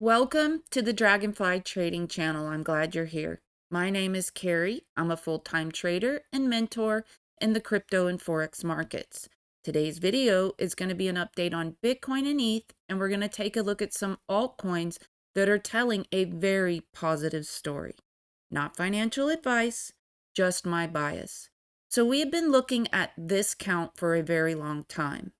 Welcome to the Dragonfly Trading Channel. I'm glad you're here. My name is Carrie. I'm a full-time trader and mentor in the crypto and Forex markets. Today's video is going to be an update on Bitcoin and ETH, and we're going to take a look at some altcoins that are telling a very positive story. Not financial advice, just my bias. So we have been looking at this count for a very long time.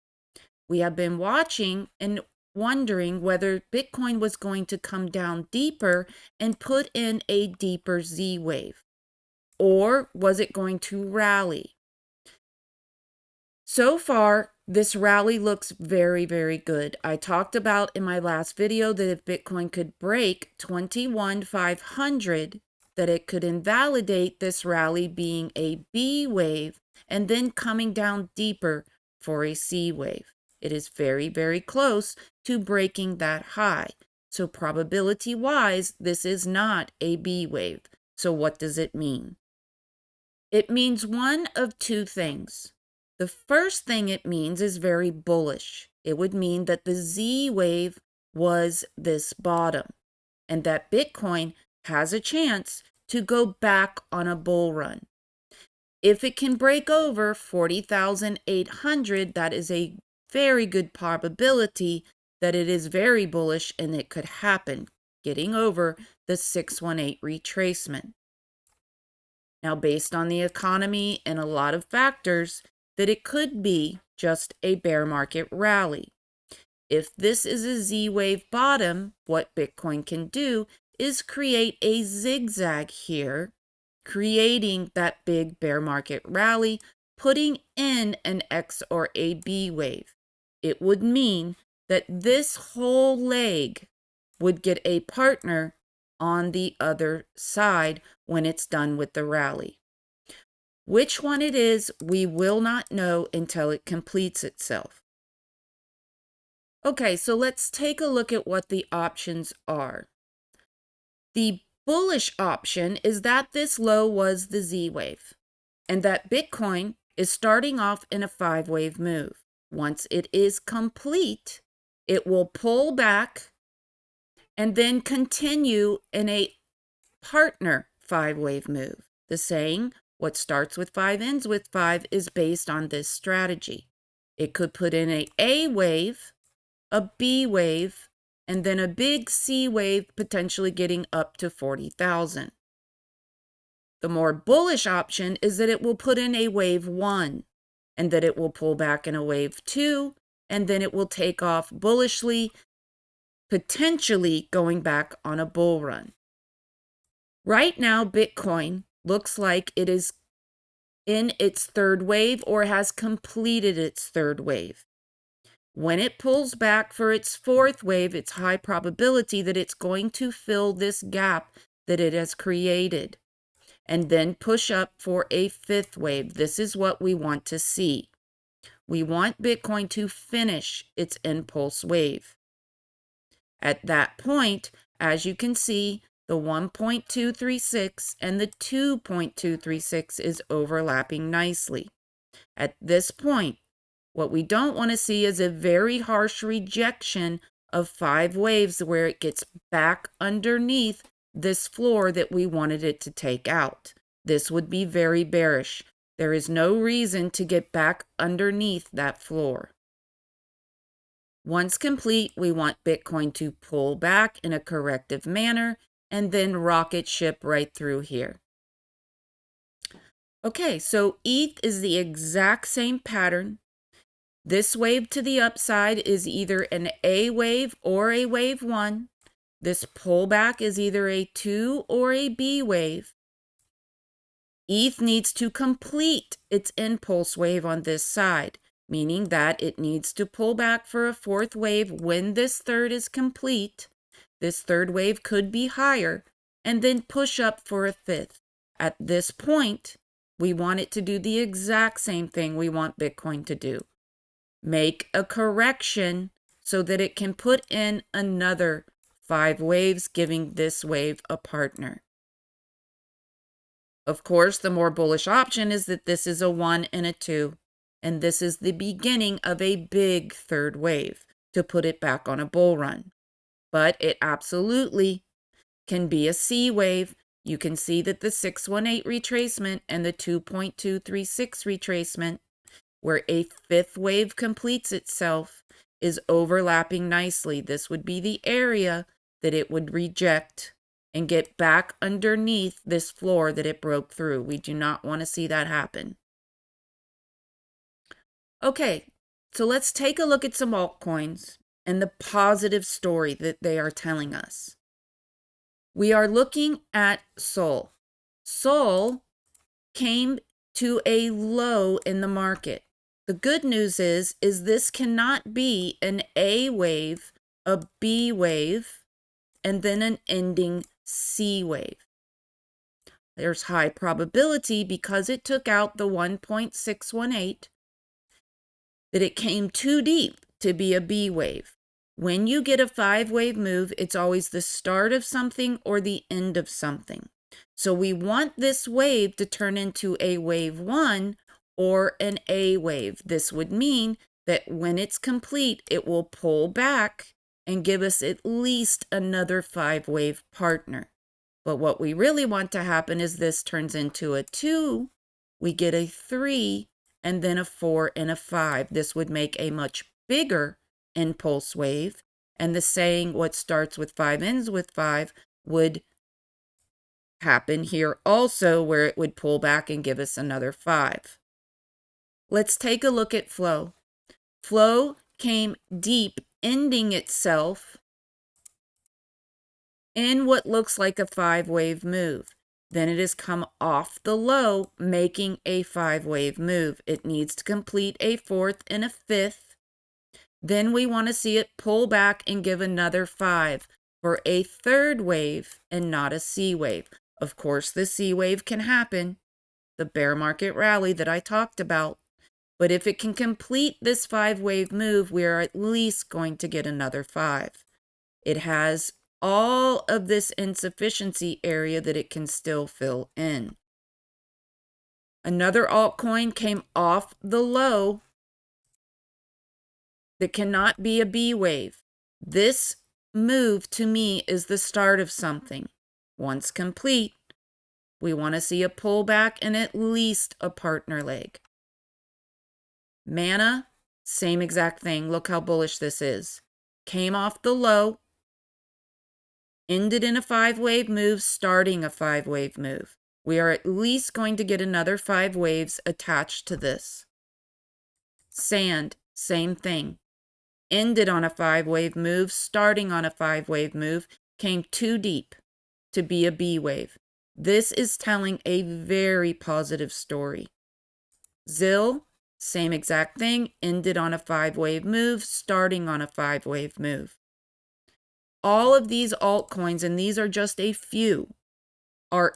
We have been watching and wondering whether Bitcoin was going to come down deeper and put in a deeper Z wave, or was it going to rally? So far, this rally looks very, very good. I talked about in my last video that if Bitcoin could break 21,500, that it could invalidate this rally being a B wave and then coming down deeper for a C wave. It is very, very close to breaking that high. So probability-wise, this is not a B wave. So what does it mean? It means one of two things. The first thing it means is very bullish. It would mean that the Z wave was this bottom and that Bitcoin has a chance to go back on a bull run. If it can break over 40,800, that is a very good probability that it is very bullish and it could happen, getting over the 618 retracement. Now, based on the economy and a lot of factors, that it could be just a bear market rally. If this is a Z-wave bottom, what Bitcoin can do is create a zigzag here, creating that big bear market rally, putting in an X or a B wave. It would mean that this whole leg would get a partner on the other side when it's done with the rally. Which one it is, we will not know until it completes itself. Okay, so let's take a look at what the options are. The bullish option is that this low was the Z wave and that Bitcoin is starting off in a 5-wave move. Once it is complete, it will pull back and then continue in a partner 5-wave move. The saying, what starts with 5 ends with 5, is based on this strategy. It could put in a A wave, a B wave, and then a big C wave, potentially getting up to 40,000. The more bullish option is that it will put in a wave 1, and that it will pull back in a wave 2, and then it will take off bullishly, potentially going back on a bull run. Right now, Bitcoin looks like it is in its 3rd wave or has completed its 3rd wave. When it pulls back for its 4th wave, it's high probability that it's going to fill this gap that it has created and then push up for a 5th wave. This is what we want to see. We want Bitcoin to finish its impulse wave. At that point, as you can see, the 1.236 and the 2.236 is overlapping nicely. At this point, what we don't want to see is a very harsh rejection of 5 waves where it gets back underneath this floor that we wanted it to take out. This would be very bearish. There is no reason to get back underneath that floor. Once complete, we want Bitcoin to pull back in a corrective manner and then rocket ship right through here. Okay, so ETH is the exact same pattern. This wave to the upside is either an A wave or a wave 1. This pullback is either a 2 or a B wave. ETH needs to complete its impulse wave on this side, meaning that it needs to pull back for a 4th wave when this 3rd is complete. This 3rd wave could be higher, and then push up for a 5th. At this point, we want it to do the exact same thing we want Bitcoin to do. Make a correction so that it can put in another 5 waves, giving this wave a partner. Of course, the more bullish option is that this is a 1 and a 2, and this is the beginning of a big 3rd wave to put it back on a bull run. but it absolutely can be a C wave. You can see that the 618 retracement and the 2.236 retracement, where a fifth wave completes itself, is overlapping nicely. This would be the area that it would reject and get back underneath this floor that it broke through. We do not want to see that happen. Okay, so let's take a look at some altcoins and the positive story that they are telling us. We are looking at Sol. Sol came to a low in the market. The good news is this cannot be an A wave, a B wave, and then an ending C wave. There's high probability because it took out the 1.618 that it came too deep to be a B wave. When you get a 5-wave move, it's always the start of something or the end of something. So we want this wave to turn into a wave 1 or an A wave. This would mean that when it's complete, it will pull back and give us at least another 5-wave partner. But what we really want to happen is this turns into a 2, we get a 3, and then a 4 and a 5. This would make a much bigger impulse wave, and the saying what starts with 5 ends with 5 would happen here also, where it would pull back and give us another 5. Let's take a look at flow. Flow came deep, ending itself in what looks like a 5-wave move. Then it has come off the low, making a 5-wave move. It needs to complete a 4th and a 5th. Then we want to see it pull back and give another 5 for a 3rd wave and not a C wave. Of course, the C wave can happen, the bear market rally that I talked about. But if it can complete this 5-wave move, we are at least going to get another 5. It has all of this insufficiency area that it can still fill in. Another altcoin came off the low that cannot be a B wave. This move to me is the start of something. Once complete, we want to see a pullback and at least a partner leg. Mana, same exact thing. Look how bullish this is. Came off the low, ended in a 5-wave move, starting a 5-wave move. We are at least going to get another 5 waves attached to this. Sand, same thing. Ended on a 5-wave move, starting on a 5-wave move, came too deep to be a B wave. This is telling a very positive story. ZIL, same exact thing, ended on a 5-wave move, starting on a 5-wave move. All of these altcoins, and these are just a few, are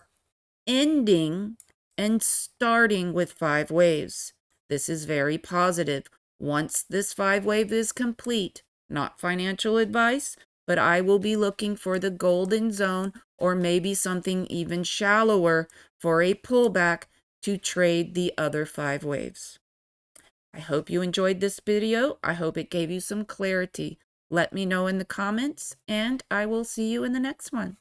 ending and starting with 5 waves. This is very positive. Once this 5-wave is complete, not financial advice, but I will be looking for the golden zone or maybe something even shallower for a pullback to trade the other 5 waves. I hope you enjoyed this video. I hope it gave you some clarity. Let me know in the comments, and I will see you in the next one.